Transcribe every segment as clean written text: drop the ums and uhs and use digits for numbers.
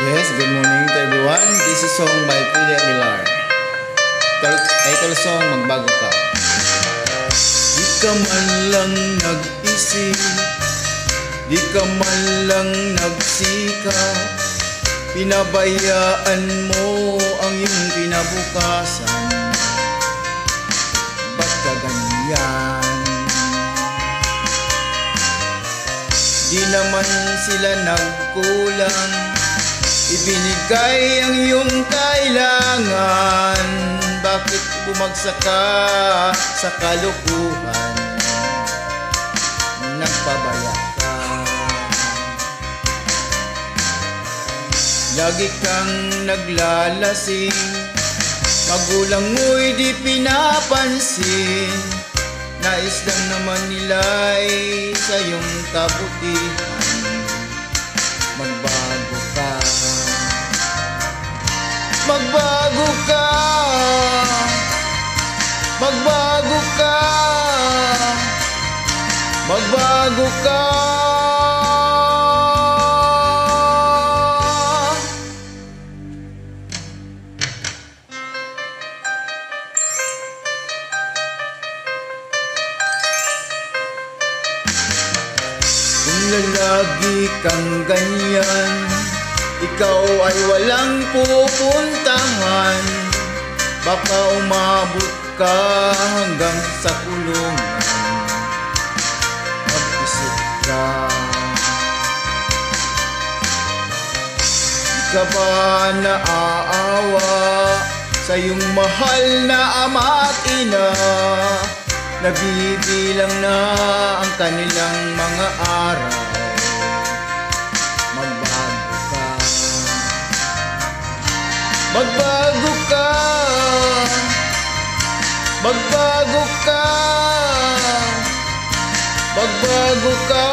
Yes, good morning to everyone. This is song by Pili Aguilar. Title song, Magbago Ka. Di ka man lang nag-isip, di ka man lang nagsikap, pinabayaan mo ang iyong kinabukasan. Ba't ka ganyan? Di naman sila nagkulang, ibinigay ang iyong kailangan. Bakit bumagsak ka sa kalukuhan? Nagpabaya ka, lagi kang naglalasing, magulang mo'y di pinapansin. Nais lang naman nila'y sa iyong kabutihan. Magbago ka, magbago ka, magbago ka, magbago ka. Kung lalagi kang ganyan, ikaw ay walang pupuntahan. Baka umabot ka hanggang sa kulungan. Mag-isip ka, di ka ba naaawa sa iyong mahal na ama at ina? Nabibilang na ang kanilang mga araw. Magbago ka, magbago ka, magbago ka, magbago ka.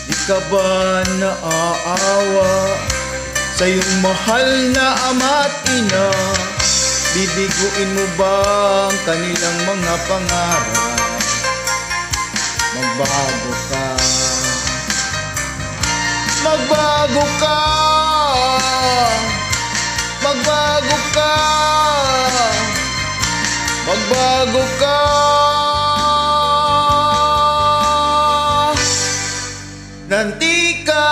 Di ka ba naaawa sa iyong mahal na ama at ina? Bibiguin mo ba ang kanilang mga pangarap? Magbago ka, magbago ka, magbago ka, magbago ka. Nanti ka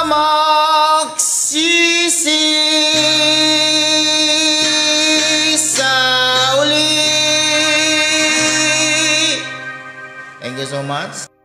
magsisi sa uli. Thank you so much.